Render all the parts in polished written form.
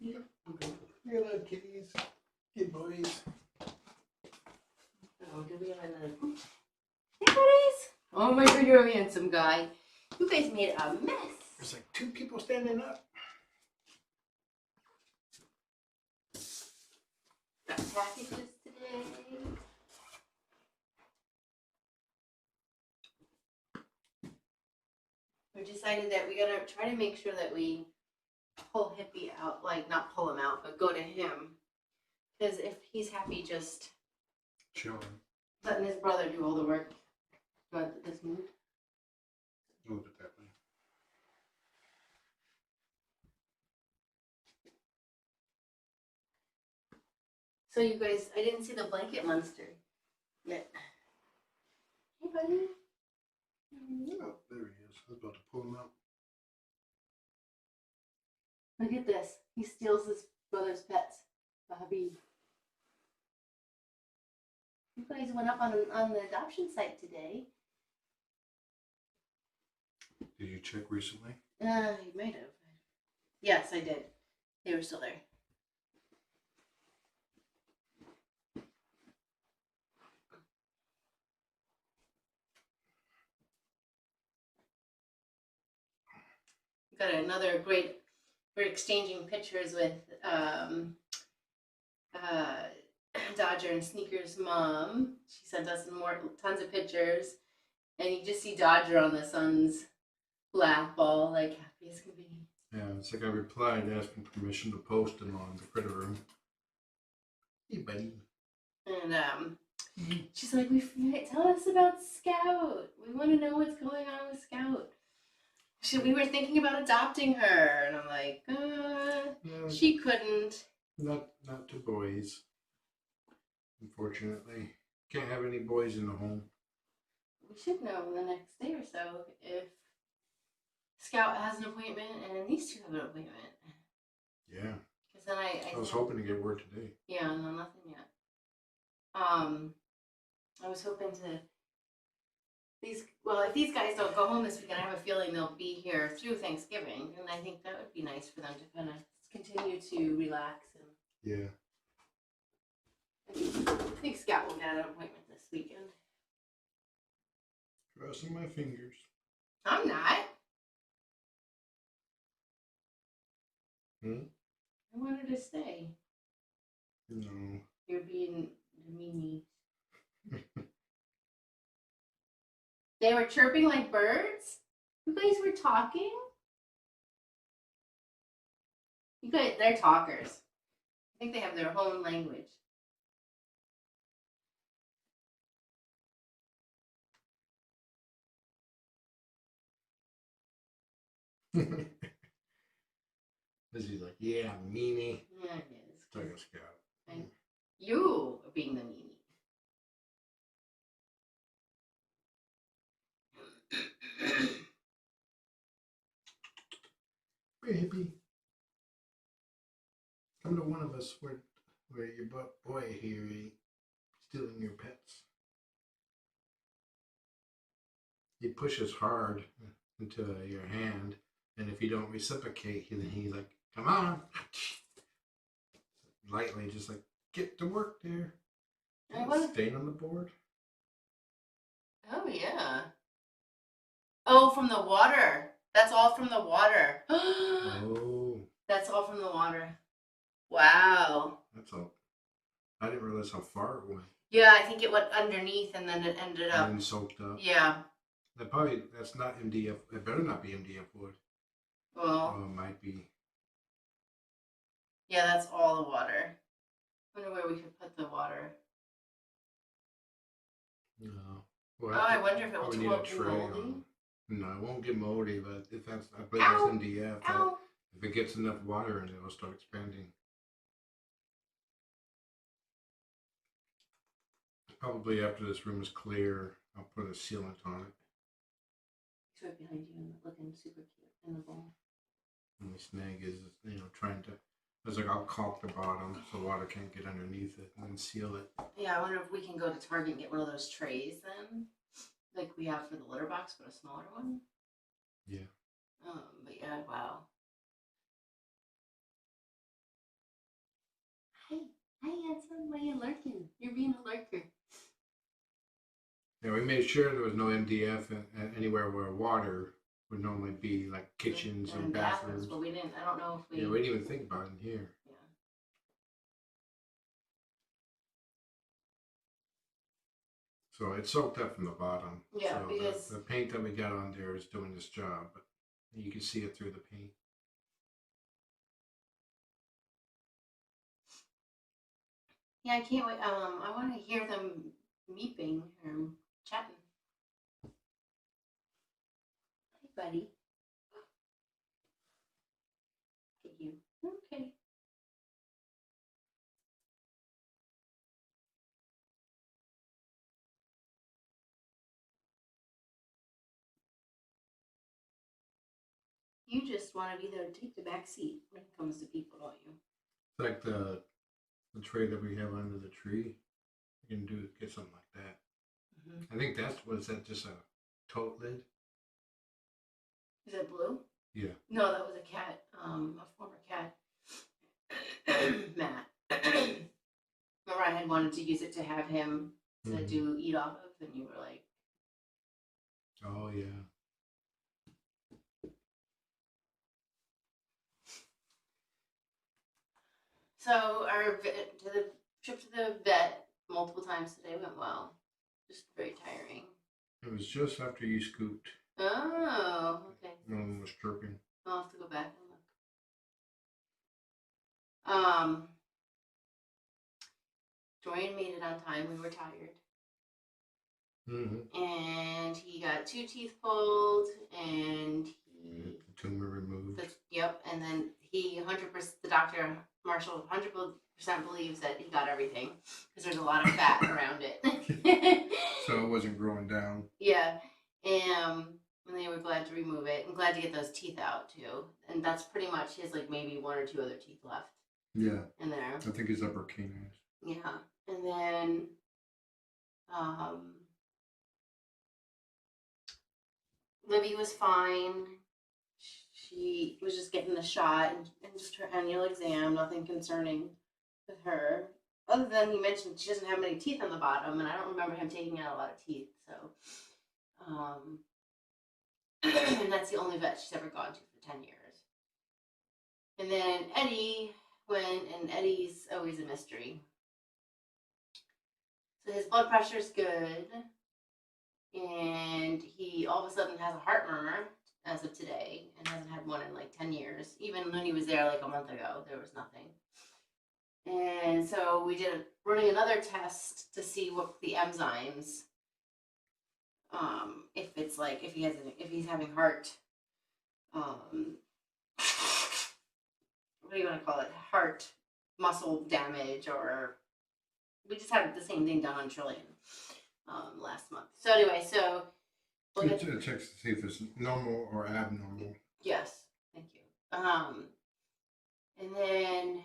Yeah. Okay. We got little kitties. Good boys. Oh, do we have another? Hey, buddies! Oh my god, you're a handsome guy. You guys made a mess. There's like 2 people standing up. Got packages today. We decided that we gotta try to make sure that we pull Hippy out, like not pull him out, but go to him. Because if he's happy just chilling, letting his brother do all the work. Do I want this move? Move it that way. So you guys, I didn't see the blanket monster yet. Hey, buddy. Oh, there he is. I was about to pull him out. Look at this. He steals his brother's pets. Bobby. You guys went up on the adoption site today. Did you check recently? You might have. Yes, I did. They were still there. Got another great. We're exchanging pictures with Dodger and Sneaker's mom. She sent us tons of pictures, and you just see Dodger on the son's lap, ball like happy as can be. Yeah, it's like I replied asking permission to post him on the critter room. Hey, buddy. And she's like, tell us about Scout. We want to know what's going on with Scout. We were thinking about adopting her, and I'm like, No, she couldn't. Not to boys. Unfortunately, can't have any boys in the home. We should know the next day or so if Scout has an appointment and these two have an appointment. Yeah. Because then I was hoping to get word today. Yeah, no, nothing yet. I was hoping to. If these guys don't go home this weekend, I have a feeling they'll be here through Thanksgiving, and I think that would be nice for them to kind of continue to relax. And yeah. I think Scout will get an appointment this weekend. Crossing my fingers. I'm not. I wanted to stay. No. You're being meanie. They were chirping like birds? You guys were talking? You guys, they're talkers. I think they have their own language. Is he like, yeah, meanie? Yeah, it is. It's like a Scout. And you are being the meanie. Hey, Hippy. Come to one of us where your boy here ain't stealing your pets. He pushes hard into your hand, and if you don't reciprocate, he's like, come on. Lightly, just like, get to work there. Stain on the board. Oh, yeah. Oh, from the water. That's all from the water. Oh. That's all from the water. Wow. That's all. I didn't realize how far it went. Yeah, I think it went underneath and then it ended up. And soaked up. Yeah. That's not MDF. It better not be MDF wood. Well. It might be. Yeah, that's all the water. I wonder where we could put the water. No. I wonder if it will be moldy. No, it won't get moldy, but if that's, I believe it's MDF. If it gets enough water in it, it'll start expanding. Probably after this room is clear, I'll put a sealant on it. It's right behind you, looking super cute in the bowl. And the snag is, trying to. It's like I'll caulk the bottom so water can't get underneath it and then seal it. Yeah, I wonder if we can go to Target and get one of those trays then, like we have for the litter box, but a smaller one. Yeah. But yeah, wow. lurking. You're being a lurker. Yeah, we made sure there was no MDF anywhere where water would normally be, like kitchens and bathrooms. But we didn't. I don't know if we. Yeah, we didn't even think about it in here. Yeah. So it soaked up from the bottom. Yeah, so because the paint that we got on there is doing this job, but you can see it through the paint. yeah, I can't wait. I want to hear them meeping or chatting. Hey, buddy. Get you. Okay. You just want to be there to take the back seat when it comes to people, don't you? It's like the tray that we have under the tree. You can get something like that. Mm-hmm. I think was that just a tote lid? Is that blue? Yeah. No, that was a cat. A former cat. Matt. Remember, I had wanted to use it to have him to do eat off of, and you were like, "Oh yeah." So our trip to the vet multiple times today went well. Just very tiring. It was just after you scooped. Oh, okay. No one was chirping. I'll have to go back and look. Dorian made it on time. We were tired. Mm-hmm. And he got 2 teeth pulled, and the tumor removed. Yep, and then he 100%, the doctor, Marshall, 100% believes that he got everything because there's a lot of fat around it. So it wasn't growing down. Yeah, and they were glad to remove it and glad to get those teeth out too. And that's pretty much his, like maybe 1 or 2 other teeth left. Yeah. In there. I think his upper canine. Yeah, and then Libby was fine. She was just getting the shot and just her annual exam, nothing concerning with her. Other than he mentioned she doesn't have many teeth on the bottom, and I don't remember him taking out a lot of teeth. So, and that's the only vet she's ever gone to for 10 years. And then Eddie went, and Eddie's always a mystery. So his blood pressure is good, and he all of a sudden has a heart murmur as of today, and hasn't had one in like 10 years. Even when he was there like a month ago, there was nothing. And so we did running another test to see what the enzymes, if it's like if he's having heart, what do you want to call it? Heart muscle damage, or we just had the same thing done on Trillian last month. So anyway, so we'll get to check to see if it's normal or abnormal. Yes, thank you. And then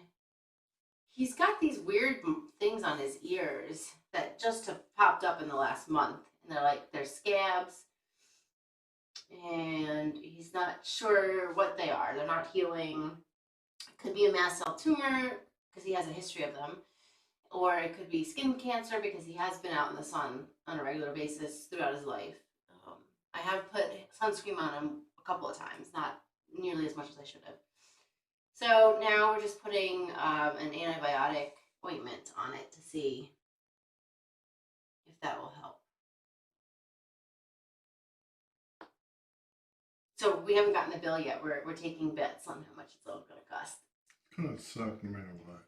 he's got these weird things on his ears that just have popped up in the last month, and they're scabs, and he's not sure what they are. They're not healing. It could be a mast cell tumor because he has a history of them, or it could be skin cancer because he has been out in the sun on a regular basis throughout his life. I have put sunscreen on him a couple of times, not nearly as much as I should have. So now we're just putting an antibiotic ointment on it to see if that will help. So we haven't gotten the bill yet. We're taking bets on how much it's all going to cost. It's going to suck no matter what.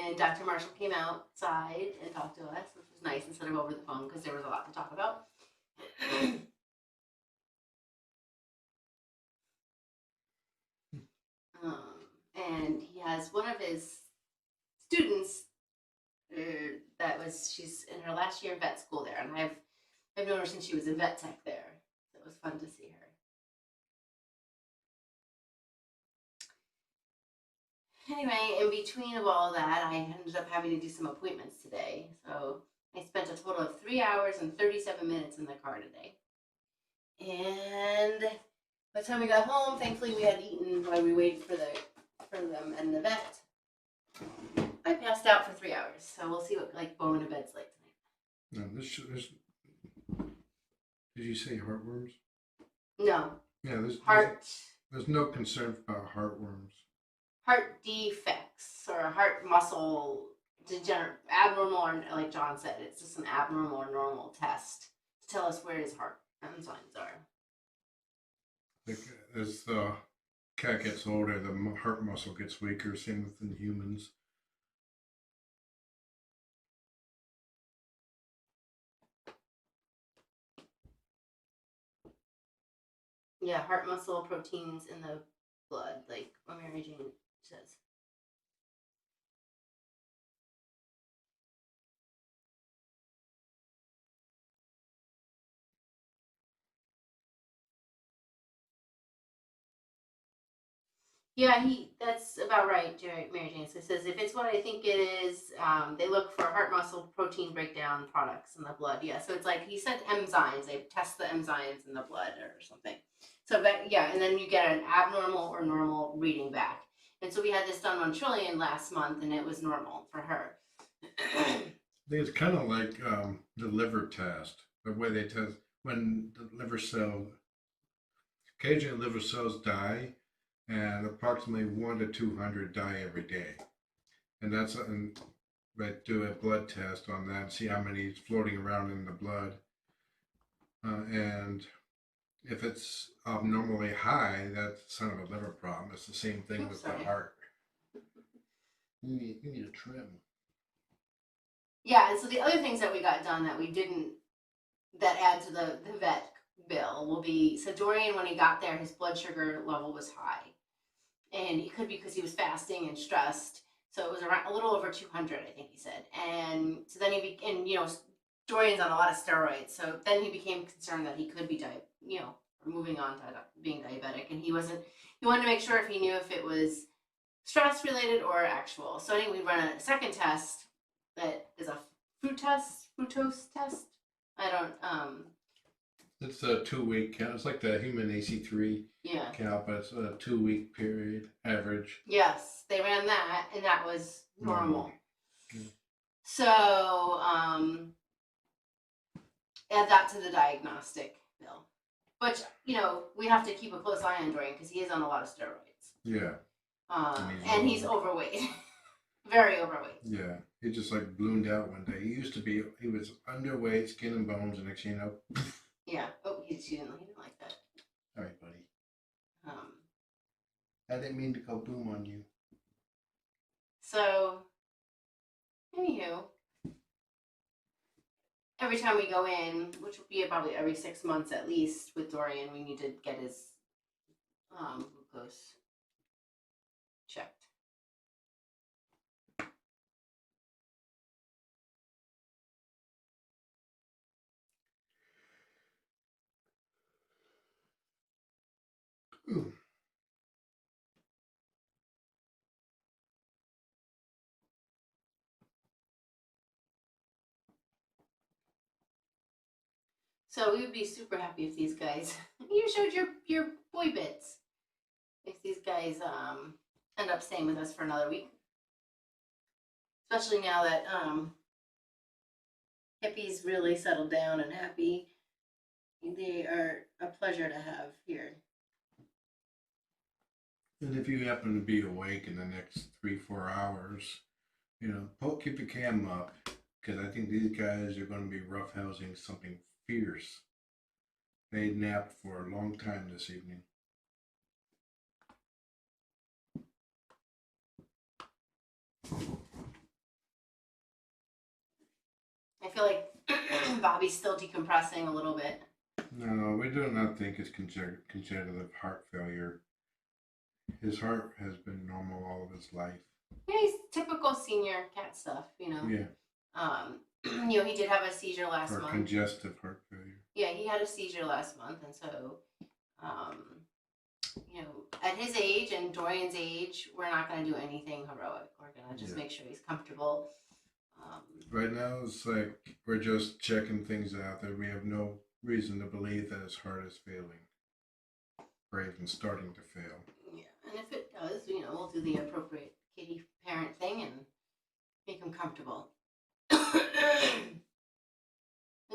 And Dr. Marshall came outside and talked to us, which was nice instead of over the phone because there was a lot to talk about. And he has one of his students she's in her last year of vet school there, and I've known her since she was a vet tech there, so it was fun to see her. Anyway, in between of all that, I ended up having to do some appointments today, so I spent a total of 3 hours and 37 minutes in the car today. And By the time we got home, thankfully we had eaten while we waited for them and the vet. I passed out for 3 hours, so we'll see what going to bed's like tonight. No, did you say heartworms? No. Yeah, Heart there's no concern about heartworms. heart defects or heart muscle abnormal, or like John said, it's just an abnormal or normal test to tell us where his heart enzymes are. Like, as the cat gets older, the heart muscle gets weaker. Same with humans. Yeah, heart muscle proteins in the blood, like what Mary Jane says. Yeah, that's about right, Mary Jane. So it says if it's what I think it is, they look for heart muscle protein breakdown products in the blood. Yeah, so it's like he said enzymes. They test the enzymes in the blood or something. So that, yeah, and then you get an abnormal or normal reading back. And so we had this done on Trillian last month, and it was normal for her. I think it's kind of like the liver test. The way they test when the liver cell, occasionally liver cells die, and approximately 1 to 200 die every day. And they do a blood test on that, see how many is floating around in the blood. And if it's abnormally high, that's a sign of a liver problem. It's the same thing with the heart. You need a trim. Yeah, and so the other things that we got done that we didn't, that add to the vet bill will be, so Dorian, when he got there, his blood sugar level was high. And it could be because he was fasting and stressed. So it was around a little over 200, I think he said. And so then Dorian's on a lot of steroids. So then he became concerned that he could be moving on to being diabetic. And he wanted to make sure if he knew if it was stress related or actual. So anyway, we run a second test that is a fructose test. It's a 2-week count. It's like the human AC3 count, but it's a 2-week period average. Yes, they ran that, and that was normal. Mm. So add that to the diagnostic bill, which we have to keep a close eye on Dorian because he is on a lot of steroids. Yeah. And he's overweight, very overweight. Yeah, he just like ballooned out one day. He was underweight, skin and bones, and next thing you know. Yeah. Oh, he didn't like that. All right, buddy. I didn't mean to go boom on you. So, anywho, every time we go in, which will be probably every 6 months at least with Dorian, we need to get his glucose checked. Ooh. So we would be super happy if these guys, you showed your boy bits, if these guys end up staying with us for another week. Especially now that Hippy's really settled down and happy. They are a pleasure to have here. And if you happen to be awake in the next 3-4 hours, keep the cam up, because I think these guys are going to be roughhousing something fierce. They napped for a long time this evening. I feel like Bobby's still decompressing a little bit. No, we do not think it's congenital heart failure. His heart has been normal all of his life. Yeah, he's typical senior cat stuff, Yeah. He did have a seizure last month. Congestive heart failure. Yeah, he had a seizure last month, and so, at his age and Dorian's age, we're not going to do anything heroic. We're going to just make sure he's comfortable. Right now, it's like we're just checking things out. That we have no reason to believe that his heart is failing. or even starting to fail. Yeah, and if it does, we'll do the appropriate kitty parent thing and make them comfortable. Look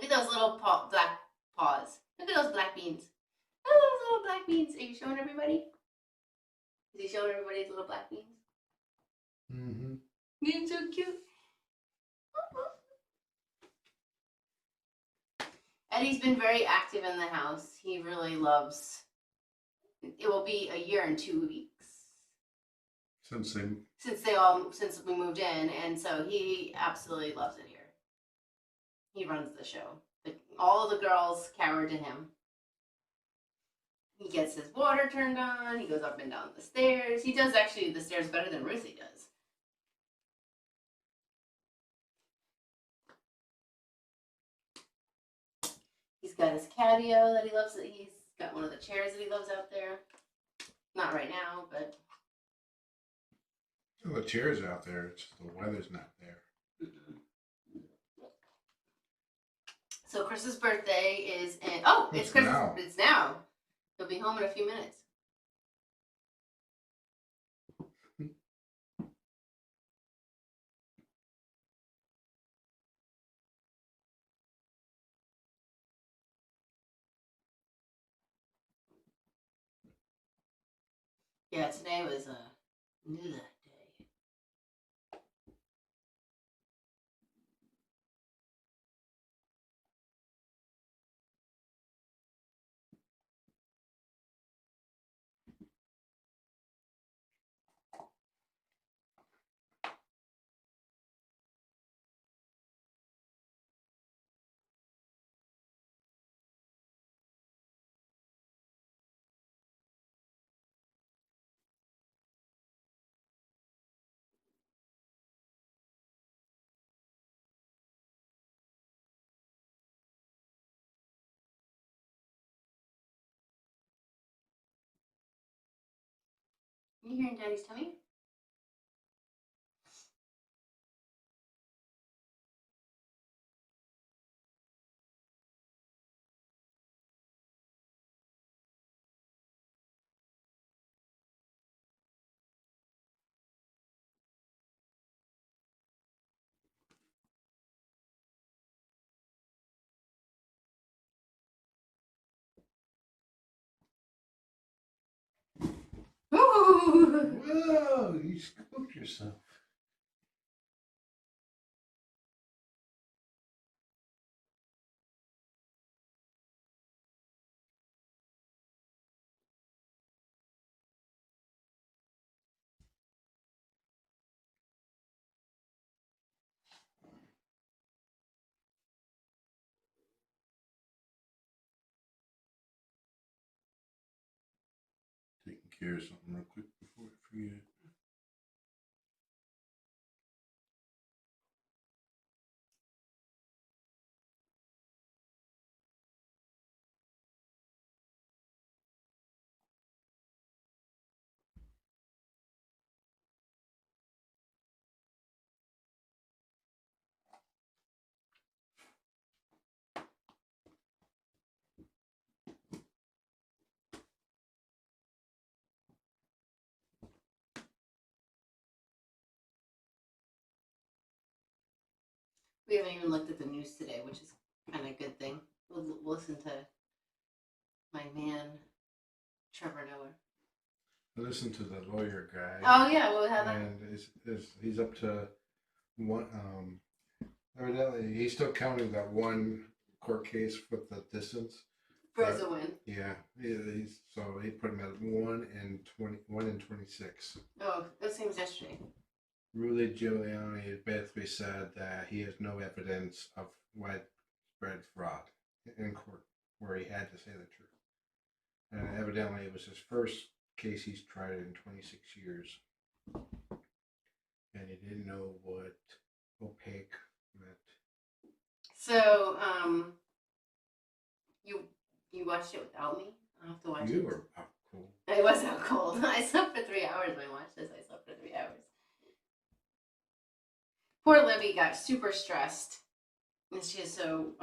at those little black paws. Look at those black beans. Oh, those little black beans. Are you showing everybody? Is he showing everybody his little black beans? Mm-hmm. Being so cute. Eddie's been very active in the house. He really loves. It will be a year and 2 weeks since we moved in, and so he absolutely loves it here. He runs the show. All the girls cower to him. He gets his water turned on. He goes up and down the stairs. He does actually the stairs better than Ruthie does. He's got his catio that he loves. He's got one of the chairs that he loves out there. Not right now, but. Well, the chair's out there. It's the weather's not there. So Chris's birthday is in. Oh, it's Chris's. Now. It's now. He'll be home in a few minutes. Yeah, today was a new day. You hearing Daddy's tummy? Ooh. Whoa! You spooked yourself. Taking care of something real quick before I forget. We haven't even looked at the news today, which is kind of a good thing. We'll listen to my man, Trevor Noah. I listened to the lawyer guy. Oh yeah, what happened? And he's up to one. Evidently, he's still counting that one court case with the distance. Brazil win. Yeah, so he put him at 1 in 26. Oh, that seems yesterday. Rudy Giuliani basically said that he has no evidence of widespread fraud in court where he had to say the truth. And evidently it was his first case he's tried in 26 years. And he didn't know what opaque meant. So, you watched it without me? I'll have to watch it. You were out cold. I was out cold. I slept for 3 hours when I watched this. I slept for 3 hours. Poor Libby got super stressed. And she is so,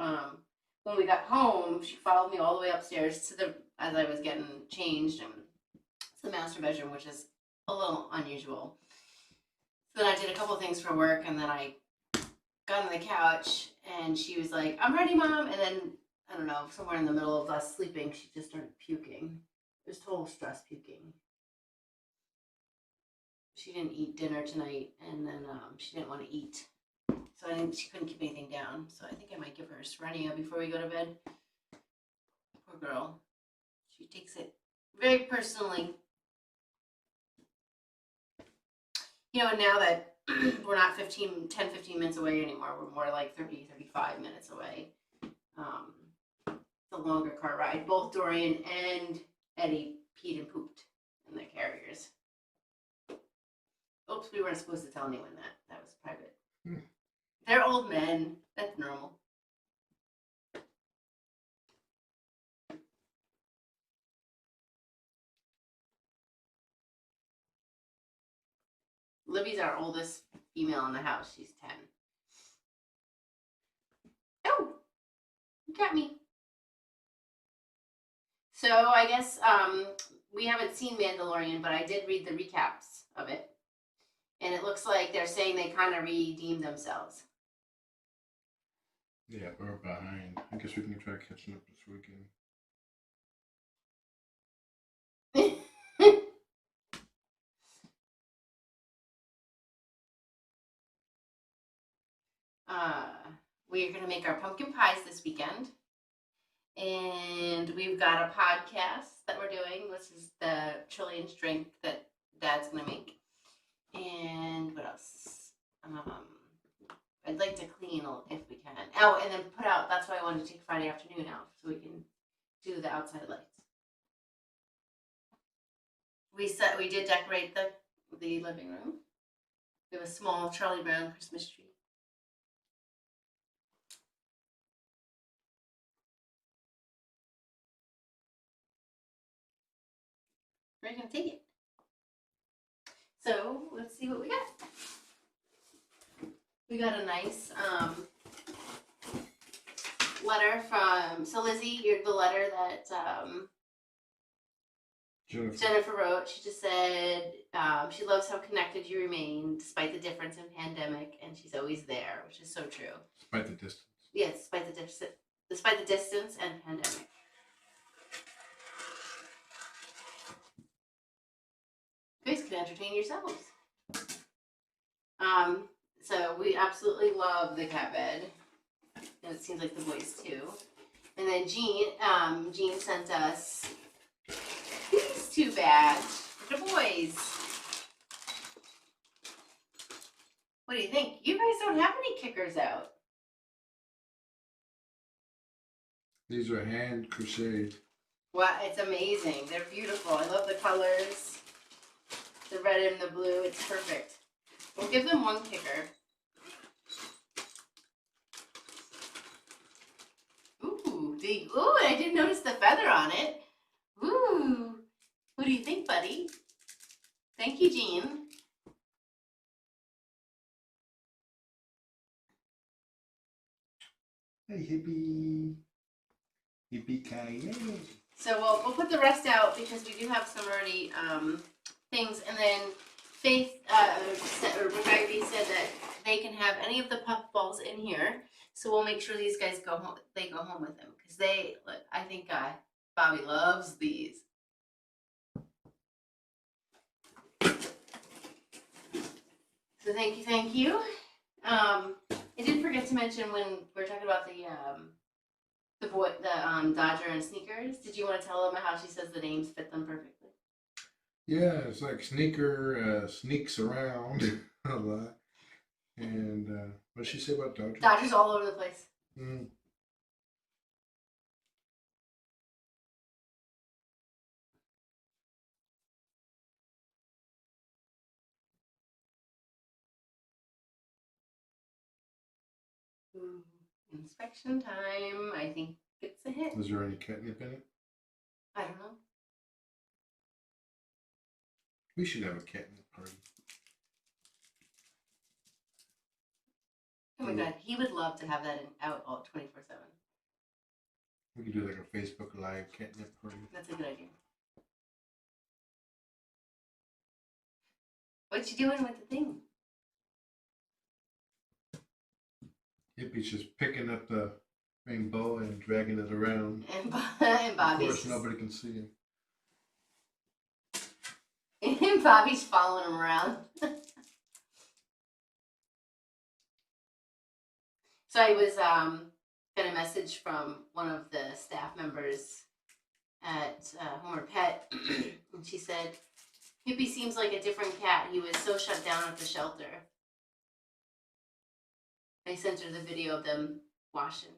when we got home, she followed me all the way upstairs to as I was getting changed and to the master bedroom, which is a little unusual. So then I did a couple things for work, and then I got on the couch, and she was like, "I'm ready, Mom." And then I don't know, somewhere in the middle of us sleeping, she just started puking. It was total stress puking. She didn't eat dinner tonight, and then she didn't want to eat, so she couldn't keep anything down. So I think I might give her a Serenia before we go to bed. Poor girl. She takes it very personally. You know, and now that we're not 10, 15 minutes away anymore, we're more like 30, 35 minutes away. It's a longer car ride. Both Dorian and Eddie peed and pooped in their carriers. Oops, we weren't supposed to tell anyone that. That was private. They're old men. That's normal. Libby's our oldest female in the house. She's 10. Oh, you got me. So I guess we haven't seen Mandalorian, but I did read the recaps of it. And it looks like they're saying they kind of redeemed themselves. Yeah, we're behind. I guess we can try catching up this weekend. We are going to make our pumpkin pies this weekend. And we've got a podcast that we're doing. This is the Trillions drink that Dad's going to make. And what else? I'd like to clean if we can. Oh, and then put out, that's why I wanted to take Friday afternoon out, so we can do the outside lights. We did decorate the living room. We have a small Charlie Brown Christmas tree. We're gonna take it. So let's see what we got. We got a nice letter so Lizzie, you're the letter that Jennifer wrote. She just said she loves how connected you remain despite the difference in pandemic, and she's always there, which is so true. Despite the distance. Yes, despite the distance and pandemic. You guys can entertain yourselves. So we absolutely love the cat bed, and it seems like the boys too. And then Jean sent us these two bags for the boys. What do you think? You guys don't have any kickers out. These are hand crocheted. Wow, it's amazing. They're beautiful. I love the colors. The red and the blue. It's perfect. We'll give them one kicker. Ooh, I didn't notice the feather on it. Ooh. What do you think, buddy? Thank you, Jean. Hey, Hippy. Yippee-ki-yay. So we'll put the rest out because we do have some already things. And then Faith or Rebecca said that they can have any of the puff balls in here. So we'll make sure these guys go home. They go home with them because I think Bobby loves these. So thank you. I did forget to mention when we were talking about the Dodger and sneakers. Did you want to tell them how she says the names fit them perfectly? Yeah, it's like Sneaker sneaks around a lot. And what did she say about Dodger? Dodger's all over the place. Mm. Ooh, inspection time. I think it's a hit. Is there any catnip in it? I don't know. We should have a catnip party. Oh my god, he would love to have that out all 24/7. We could do like a Facebook Live catnip party. That's a good idea. What you doing with the thing? Hippy's just picking up the rainboa and dragging it around. And Of Bobby's course, nobody can see him. and Bobby's following him around. So I was got a message from one of the staff members at Homer Pet, and she said, "Hippy seems like a different cat. He was so shut down at the shelter." I sent her the video of them washing.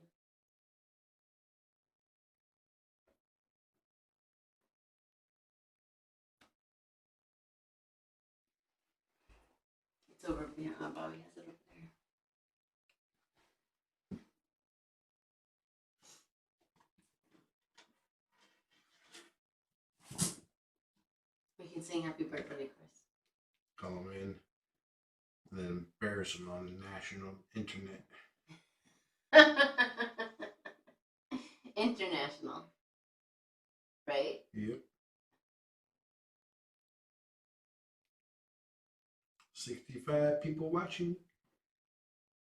It's over. Yeah, Bobby has it over there. We can sing Happy Birthday, Chris. Call him in. And then embarrass him on the national internet. International. Right? Yep. 65 people watching.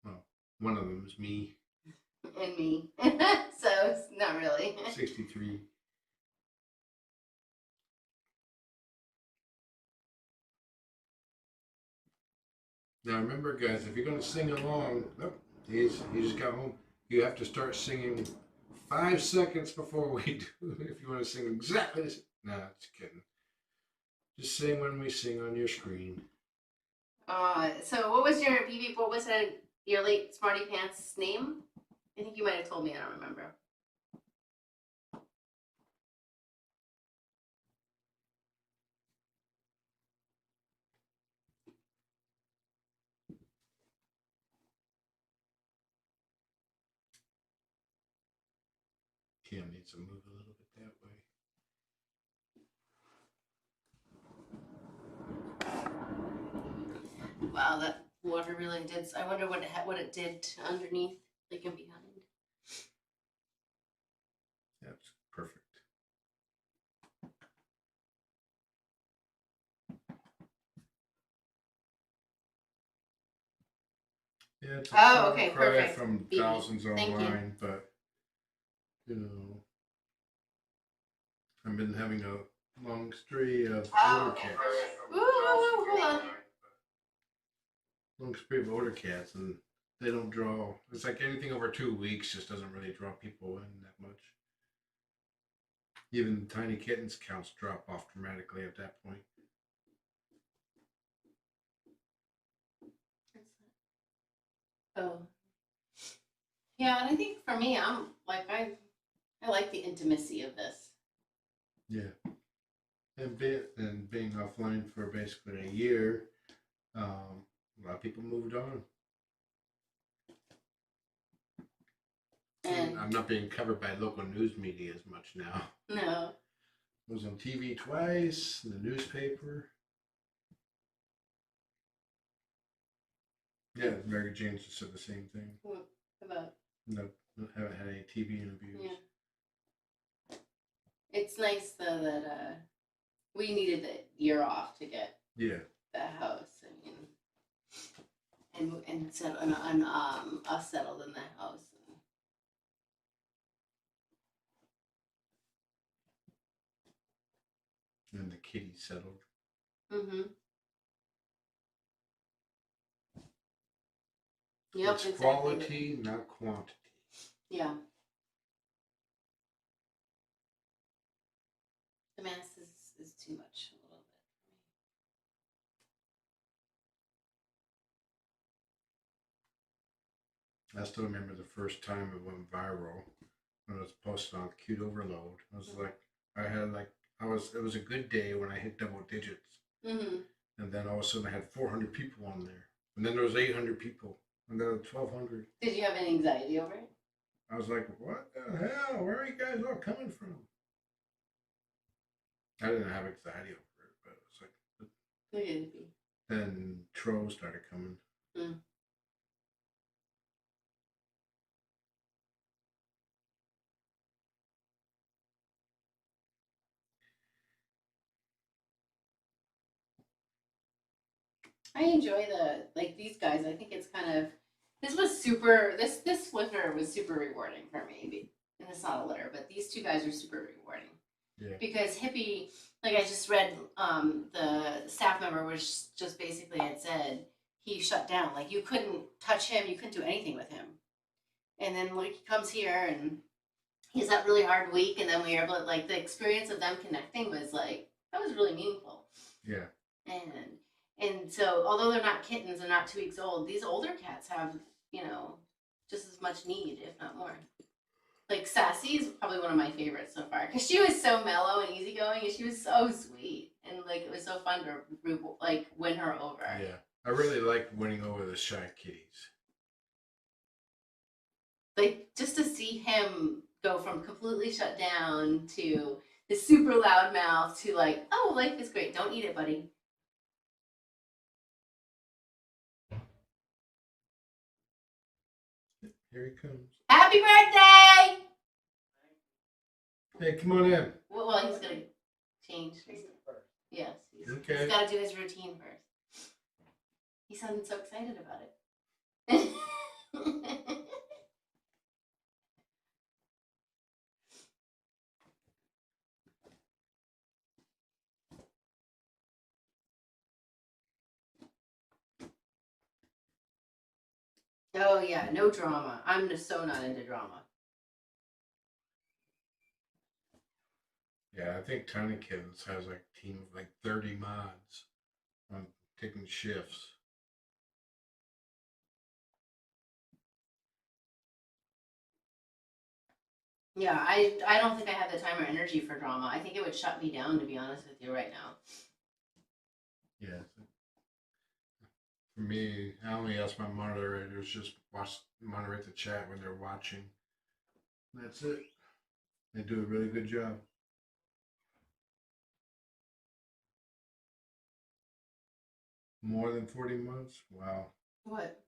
Well, one of them is me. And me. So it's not really. 63. Now remember, guys, if you're going to sing along, nope, he just got home. You have to start singing 5 seconds before we do. If you want to sing exactly this. Nah, just kidding. Just sing when we sing on your screen. So what was your BB? What was your late Smarty Pants name? I think you might have told me. I don't remember. Kim needs to move a little bit that way. Wow, that water really did. I wonder what it did underneath, like and behind. That's perfect. Yeah, it's a far Okay, cry perfect. from BB. thousands Thank you. online, but you know, I've been having a long streak of order cats. Woo, hold on. Long streak of order cats, and they don't draw. It's like anything over 2 weeks just doesn't really draw people in that much. Even tiny kittens counts drop off dramatically at that point. Oh. Yeah, and I think for me, I'm like I like the intimacy of this. Yeah, and being offline for basically a year, a lot of people moved on. And I'm not being covered by local news media as much now. no. I was on TV twice, in the newspaper. Yeah, Mary Jane just said the same thing. What about? No, haven't had any TV interviews. Yeah. It's nice though that we needed the year off to get Yeah. the house. I mean, and settle and us settled in the house. And the kitty settled. Mm-hmm. Yep, It's exactly. quality, not quantity. Yeah. The mass is too much a little bit I still remember the first time it went viral when it was posted on Cute Overload. I was like, it was a good day when I hit double digits. for me. Mm-hmm. And then all of a sudden I had 400 people on there. And then there was 800 people. And then 1,200. Did you have any anxiety over it? I was like, what the hell? Where are you guys all coming from? I didn't have anxiety over it, but it was like, Look at Hippy. then trolls started coming. Mm. I enjoy these guys. I think it's kind of this litter was super rewarding for me. And it's not a litter, but these two guys are super rewarding. Yeah. Because Hippy, like I just read, the staff member was just basically had said he shut down. Like you couldn't touch him, you couldn't do anything with him. And then like he comes here and he has that really hard week, and then we were able to, like, the experience of them connecting was like that was really meaningful. Yeah. And so although they're not kittens and not 2 weeks old, these older cats have, just as much need, if not more. Like Sassy is probably one of my favorites so far because she was so mellow and easygoing, and she was so sweet, and like it was so fun to like win her over. Yeah, I really like winning over the shy kitties. Like just to see him go from completely shut down to this super loud mouth to like, oh, life is great. Don't eat it, buddy. Here he comes. Happy birthday! Hey, come on in. Well, he's gonna change. Yes, he's got to do his routine first. He sounded so excited about it. Oh yeah, no drama. I'm just so not into drama. Yeah, I think Tiny Kittens has like a team of like 30 mods on taking shifts. Yeah, I don't think I have the time or energy for drama. I think it would shut me down, to be honest with you, right now. Yeah. For me, I only ask my moderators just moderate the chat when they're watching. That's it. They do a really good job. More than 40 months? Wow. What?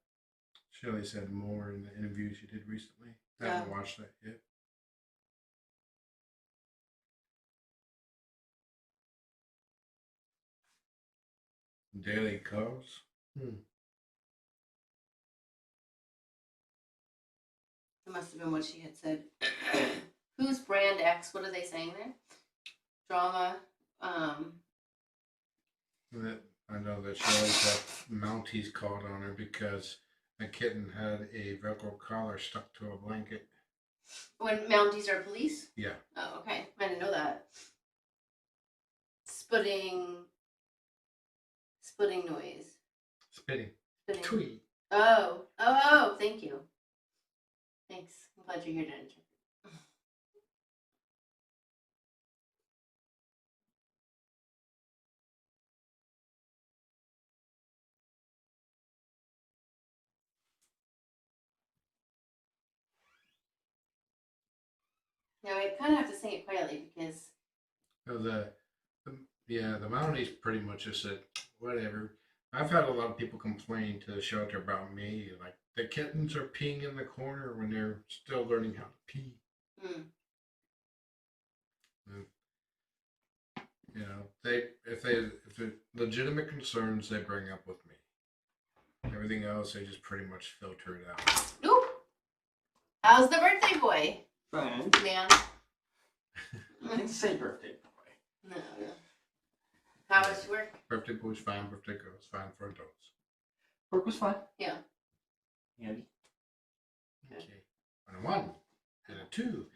Shelly said more in the interview she did recently. I haven't watched that yet. Daily Cubs? That must have been what she had said. Who's brand X? What are they saying there? Drama. I know that Shelly's had Mounties called on her because a kitten had a Velcro collar stuck to a blanket. When Mounties are police? Yeah. Oh, okay. I didn't know that. Spitting noise. Spitting. Tweet. Oh, thank you. Thanks. I'm glad you're here to interpret. Now I kind of have to say it quietly because. The Mounties pretty much just said, whatever. I've had a lot of people complain to the shelter about me, like the kittens are peeing in the corner when they're still learning how to pee. You know, if they're legitimate concerns, they bring up with me. Everything else, they just pretty much filter it out. Nope. How's the birthday boy? Fine. Man. I didn't say birthday boy. No. How was your work? Birthday boy's fine. Birthday girl's fine for adults. Work was fine. Yeah. Andy. Okay. On a 1 and a 2.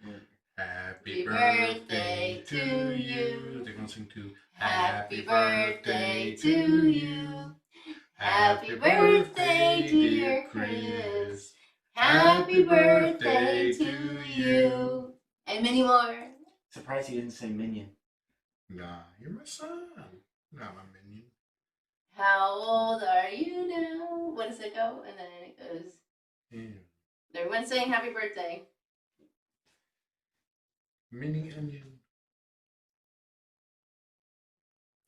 Happy birthday to you. They're gonna sing to Happy birthday to you. Happy birthday, dear Chris. Happy birthday to you. And many more. Surprised he didn't say Minion. Nah, you're my son. Not my minion. How old are you now? What does it go? And then it goes. Yeah. Everyone's saying happy birthday. Mini onion.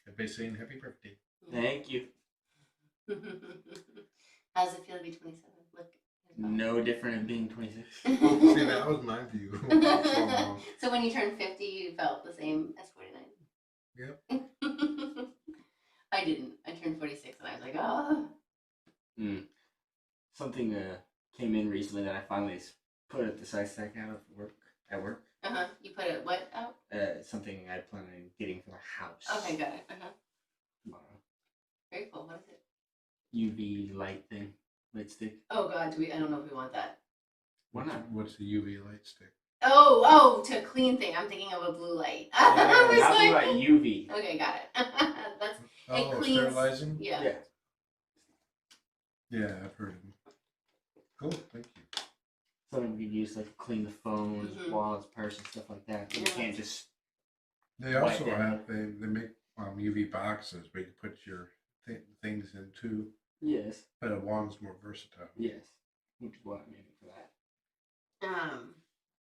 Everybody saying happy birthday. Thank you. How's it feel to be 27? Look. No different than being 26. See, that was my view. So when you turned 50, you felt the same as 49? Yep. I didn't. I turned 46 and I was like, like, oh. Something came in recently that I finally put at the side stack out of work. At work. You put it what out? Something I plan on getting for the house. Okay, got it. Tomorrow. Very cool. What is it? UV light thing, light stick. Oh God, I don't know if we want that. Why not? What's the UV light stick? Oh, to clean thing. I'm thinking of a blue light. Yeah, I was not like- like UV. Okay, got it. That's Oh, cleans- sterilizing? yeah. Yeah, I've heard of them. Cool, thank you. Something we could use like to clean the phones, Mhm. wallets, purses, stuff like that. You Yeah. can't just. They also have, they make UV boxes where you can put your things in too, Yes. but a wand's more versatile. Yes. Which is what I'm aiming for that.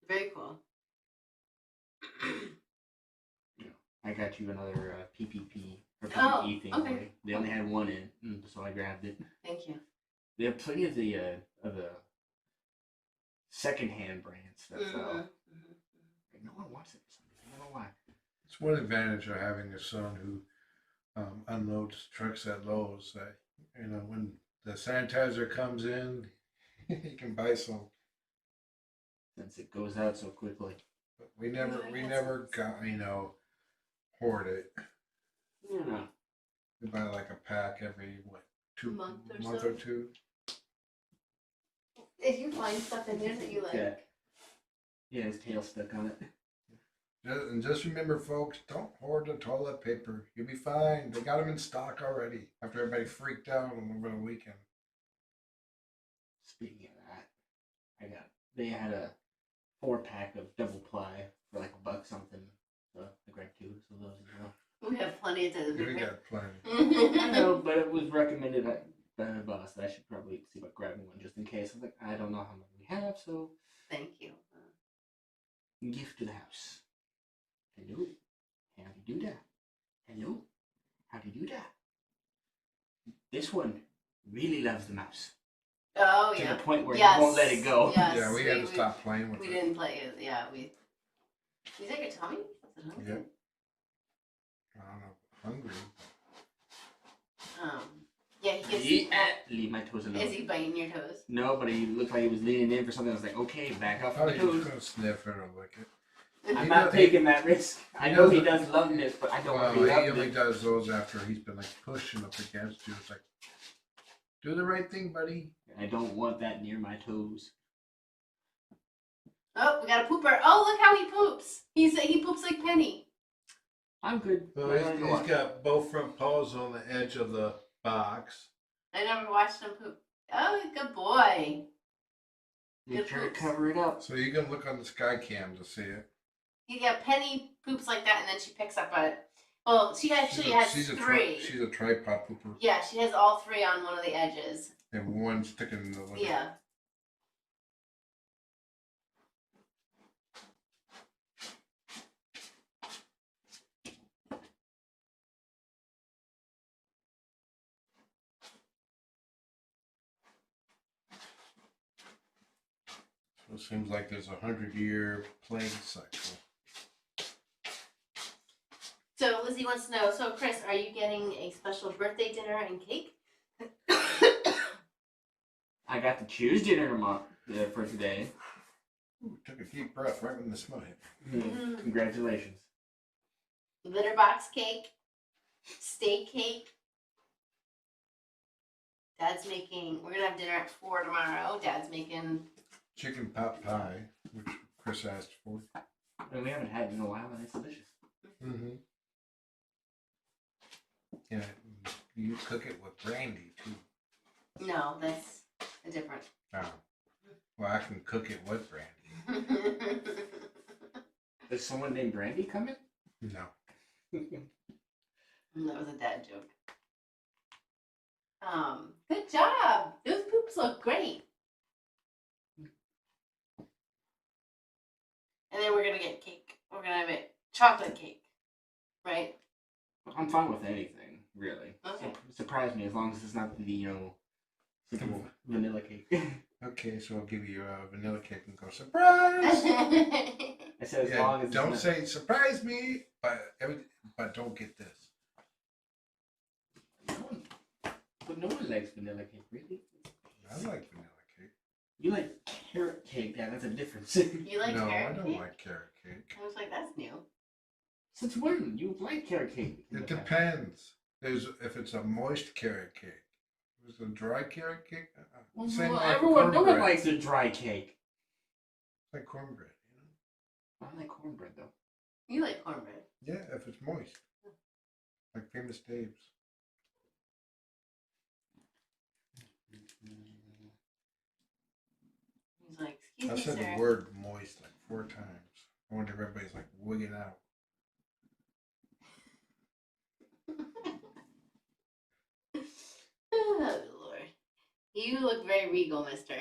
Very cool. I got you another PPP or Oh, PPE thing. okay. For you. They only had one in, so I grabbed it. Thank you. They have plenty of the secondhand brands that sell. No one wants it for some reason. I don't know why. It's one advantage of having a son who unloads trucks at Lowe's. That when the sanitizer comes in, he can buy some. Since it goes out so quickly. But we never got hoard it. Yeah. We buy like a pack every Month or month so. or two. If you find stuff in there that you like. Yeah. Yeah, his tail stuck on it. And just remember, folks, don't hoard the toilet paper. You'll be fine. They got them in stock already. After everybody freaked out over the weekend. Speaking of that, they had a 4-pack of double ply for like $1 something. So I grabbed 2 of those as well. We have plenty of toilet We paper. got plenty. I know, but it was recommended by my boss that I should probably see about grabbing one just in case. I was like, I don't know how many we have, so Thank you. gift to the house. Hello, how do you do that? Hello, how do you do that? This one really loves the mouse Oh to yeah. the point where Yes. he won't let it go. Yes. Yeah, we had to stop playing with We it. didn't play it. Yeah, we. Is that your tummy? Is it hungry? Yep. I don't know. Hungry. Yeah, he gets. Leave my toes alone. Is he biting your toes? No, but he looked like he was leaning in for something. I was like, okay, back I off thought my he was toes. going to sniff it or lick it. I'm He not does- taking that risk. I he know he doesn't- does love this, but I don't want to Well, be he loving only it. does those after he's been like pushing up against you. It's like, do the right thing, buddy. I don't want that near my toes. Oh, we got a pooper. Oh, look how he poops. He poops like Penny. I'm good. So I don't know he's got both front paws on the edge of the box. I never watched him poop. Oh, good boy. Make good sure to poops. cover it up. So you can look on the sky cam to see it. Yeah, Penny poops like that, and then she picks up a. Well, she actually has she's a 3. she's a tripod pooper. Yeah, she has all 3 on one of the edges. And one sticking in the window. Yeah. So it seems like there's a 100-year plague cycle. So Lizzie wants to know. So Chris, are you getting a special birthday dinner and cake? I got to choose dinner tomorrow for today. Ooh, took a deep breath right when the smell hit. Mhm. Congratulations. Litter box cake, steak cake. Dad's making. We're gonna have dinner at 4 tomorrow. Dad's making. Chicken pot pie, which Chris asked for. And we haven't had it in a while, and it's delicious. Mm-hmm. Yeah, you cook it with brandy too. No, that's a different. Oh. Well, I can cook it with brandy. Is someone named Brandy coming? No. That was a dad joke. Good job. Those poops look great. And then we're gonna get cake. We're gonna have it chocolate cake, right? I'm fine with anything, really. Okay. Surprise me as long as it's not the simple vanilla cake. Okay, so I'll give you a vanilla cake and go surprise. I said as long as it's Don't not- say surprise me, but don't get this. But no likes vanilla cake, really? I like vanilla cake. You like carrot cake, Dan. That's a difference. You like No, I carrot don't cake? like carrot cake. I was like, that's new. Since when? You like carrot cake? It depends. If it's a moist carrot cake. If it's a dry carrot cake, Well, same like everyone, no one cornbread. likes a dry cake. It's like cornbread, you know? I like cornbread though. You like cornbread. Yeah, if it's moist. Like Famous Dave's. He's like, I excuse me, said sir. the word moist like 4 times. I wonder if everybody's like wigging out. Oh, Lord. You look very regal, mister.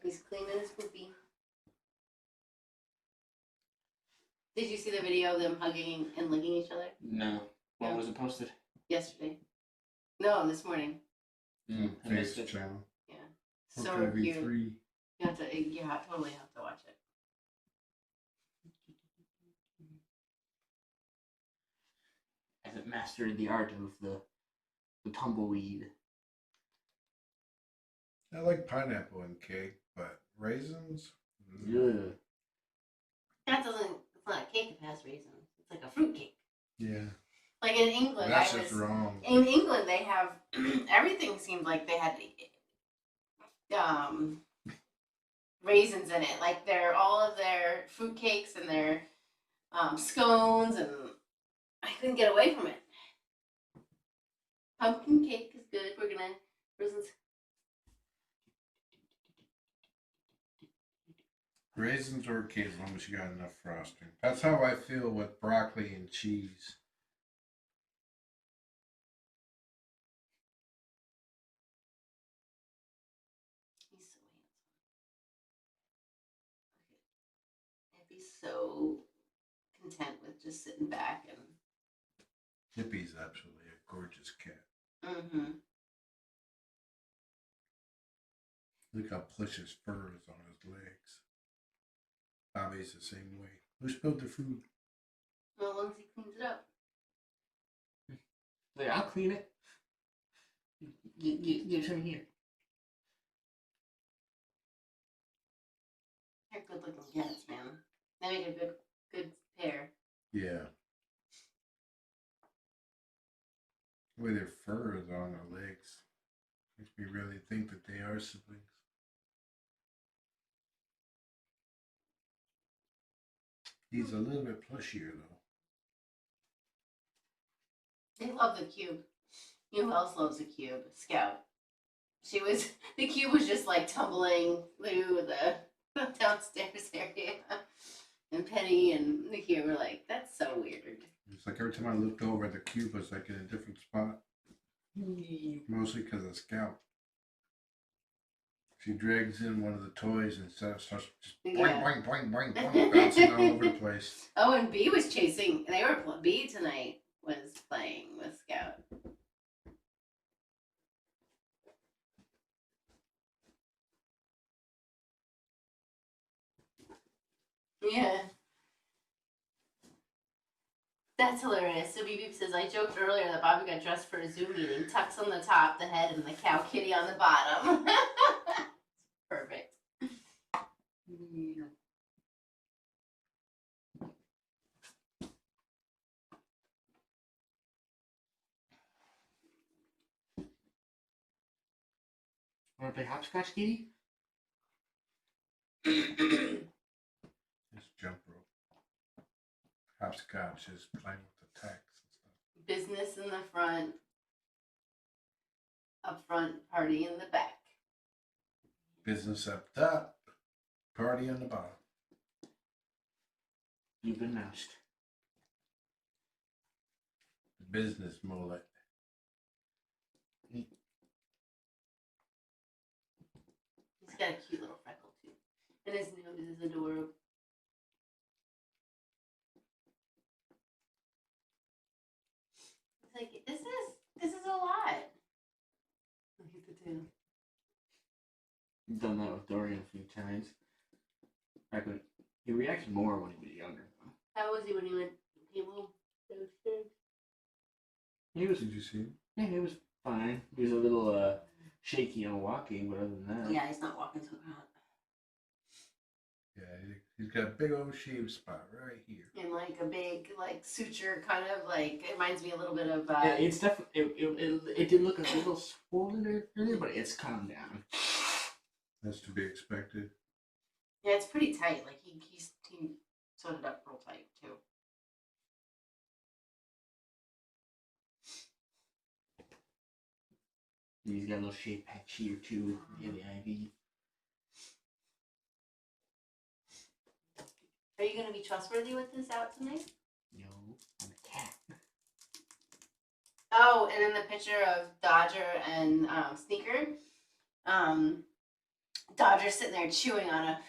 He's cleaning his poopy. Did you see the video of them hugging and licking each other No. When No. was it posted? yesterday? No, this morning. I missed Face it. channel. Yeah. Or So could it be cute. 3? You have to, totally have to watch it. Hasn't mastered the art of the tumbleweed. I like pineapple in cake, but raisins? Yeah. That doesn't. It's not a cake if it has raisins. It's like a fruit cake. Yeah. Like in England, That's just wrong. In England, they have everything seemed like they had raisins in it. Like all of their fruit cakes and their scones, and I couldn't get away from it. Pumpkin cake is good. We're gonna raisins. Raisins are okay as long as you got enough frosting. That's how I feel with broccoli and cheese. He's so handsome. Hippy's so content with just sitting back and. Hippy's absolutely a gorgeous cat. Mm-hmm. Look how plush his fur is on his legs. Bobby's the same way. Who spilled the food? Well, as long as he cleans it up. Yeah, I'll clean it. Get some here. They're good looking cats, man. They make a good pair. Yeah. The way their fur is on their legs makes me really think that they are siblings. He's a little bit plushier though. They love the cube. You know who else loves the cube? Scout. The cube was just like tumbling through the downstairs area. And Penny and the cube were like, that's so weird. It's like every time I looked over, the cube was like in a different spot. Mostly because of Scout. She drags in one of the toys and starts just boing, Yeah. boing, boing, boing, boing, bouncing all over the place. Oh, and B was chasing. B tonight was playing with Scout. Yeah. That's hilarious. So BB says, I joked earlier that Bobby got dressed for a Zoom meeting. Tucks on the top, the head, and the cow kitty on the bottom. Perfect. Want to play hopscotch, Kitty? This jump rope. Hopscotch is playing with the tacks and stuff. Business in the front. Up front, party in the back. Business up top, party on the bottom. You've been moused. Business mullet. He's got a cute little freckle too. And his nose is adorable. It's like, this is a lot. Look at the tail. Done that with Dorian a few times. Back when he reacted more when he was younger. How was he when he came home downstairs? He was, Did you see him? yeah, he was fine. He was a little shaky on walking, but other than that, Yeah, he's not walking so hot. Yeah, he's got a big old shave spot right here. And like a big like suture, kind of like it reminds me a little bit of. yeah, it's definitely it did look a little swollen earlier, but it's calmed down. That's to be expected. Yeah, it's pretty tight. Like he sewed it up real tight too. He's got a little shape patch here too. Yeah, the ivy. Are you gonna be trustworthy with this out tonight? No, I'm a cat. Oh, and then the picture of Dodger and Sneaker. Dodger's sitting there chewing on a.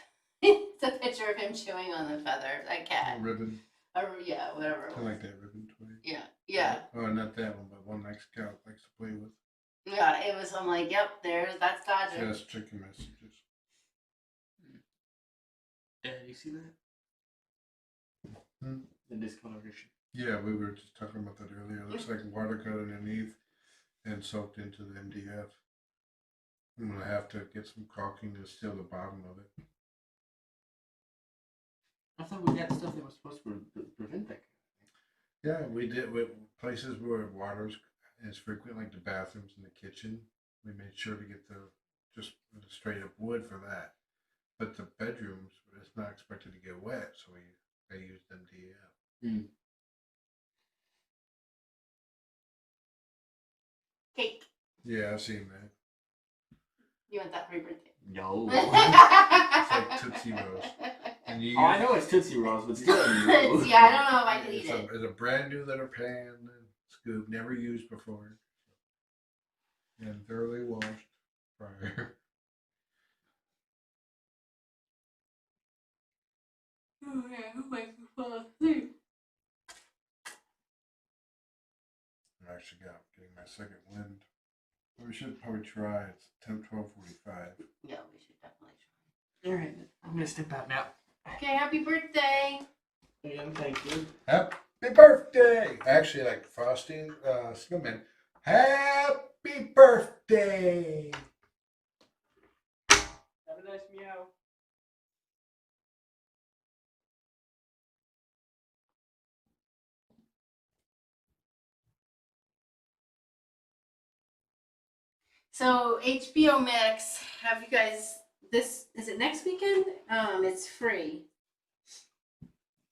It's a picture of him chewing on the feather. That cat. Ribbon. Yeah, whatever. It I was. like that ribbon toy. Yeah. Oh, not that one, but one like Scout likes to play with. Yeah, it was. I'm like, yep, that's Dodger. Just chicken messages. Yeah, you see that? Hmm? The discoloration. Yeah, we were just talking about that earlier. It looks like water cut underneath and soaked into the MDF. I'm gonna have to get some caulking to seal the bottom of it. I thought we had stuff that was supposed to prevent that. Yeah, we did with places where water is frequent, like the bathrooms and the kitchen. We made sure to get the just straight up wood for that. But the bedrooms, it's not expected to get wet, so I used MDF. Mm. Cake. Yeah, I've seen that. You want that for your birthday? No. It's like Tootsie Rolls. And you Oh, I know it's Tootsie Rolls, but still. No. Yeah, I don't know if I could eat it. It's a brand new little pan and scoop, never used before. And thoroughly washed prior. Oh, yeah, who makes me fall asleep? I actually getting my second wind. But we should probably try. It's 12:45. Yeah, we should definitely try. All right, I'm gonna step out now. Okay, happy birthday. Again, thank you. Happy birthday! Actually, like frosting, snowman. Happy birthday! Have a nice meow. So HBO Max, have you guys is it next weekend? It's free.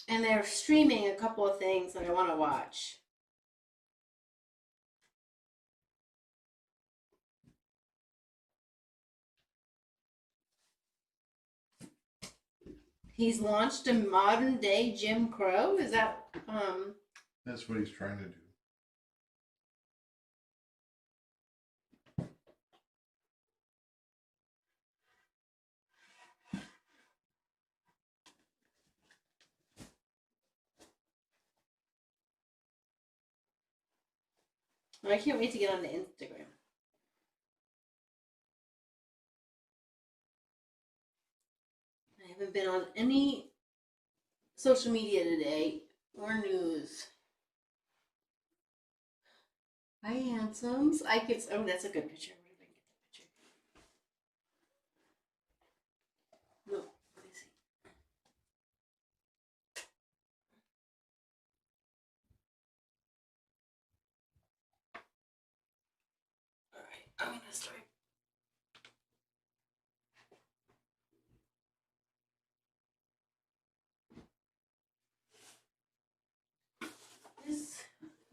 And they're streaming a couple of things that I want to watch. He's launched a modern day Jim Crow. Is that That's what he's trying to do. I can't wait to get onto Instagram. I haven't been on any social media today or news. Hi, handsomes. I could. Oh, that's a good picture. Where did I get that picture? No, let me see. All right, I'm gonna start.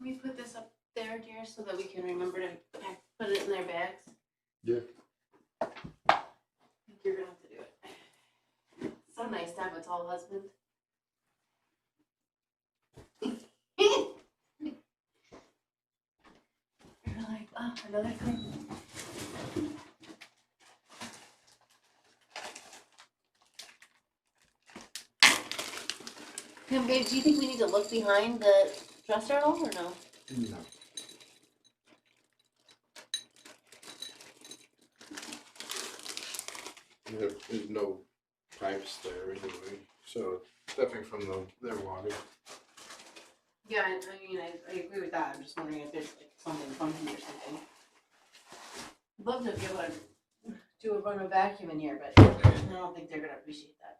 Let me put this up there, dear, so that we can remember to put it in their bags. Yeah. I think you're gonna have to do it. It's so nice to have a tall husband. You're like, oh, another thing. Yeah, babe, do you think we need to look behind the dresser at all, or no? No. There's no pipes there anyway. So definitely from their water. Yeah, I mean, I agree with that. I'm just wondering if there's like something funky or something. I'd love to be able to do a run of vacuum in here, but I don't think they're gonna appreciate that.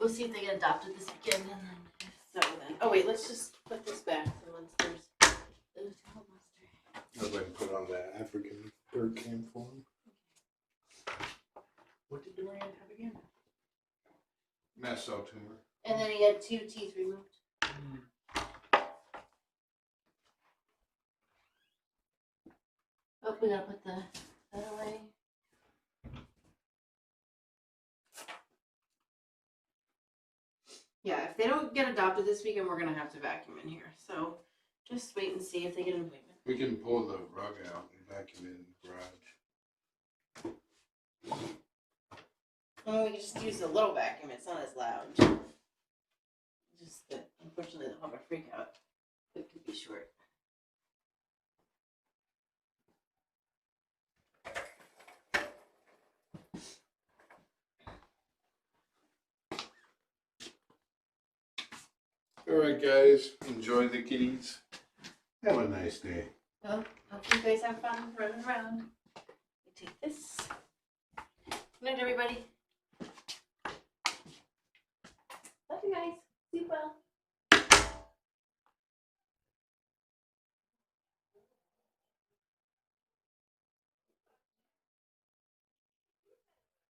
We'll see if they get adopted this weekend, and then if so, then. Oh wait, let's just put this back. So once there's the tail monster. I'd like to put on the African bird cam for him. What did Dorian have again? Mast cell tumor. And then he had 2 teeth removed. Oh, we gotta put that away. Yeah, if they don't get adopted this weekend, we're gonna have to vacuum in here. So just wait and see if they get an appointment. We can pull the rug out and vacuum in the garage. Well, we can just use the little vacuum. It's not as loud. Just that, unfortunately, they'll have a freak out. It could be short. All right, guys. Enjoy the kitties. Have a nice day. Well, hope you guys have fun running around. We take this. Good night, everybody. Love you guys. Sleep well.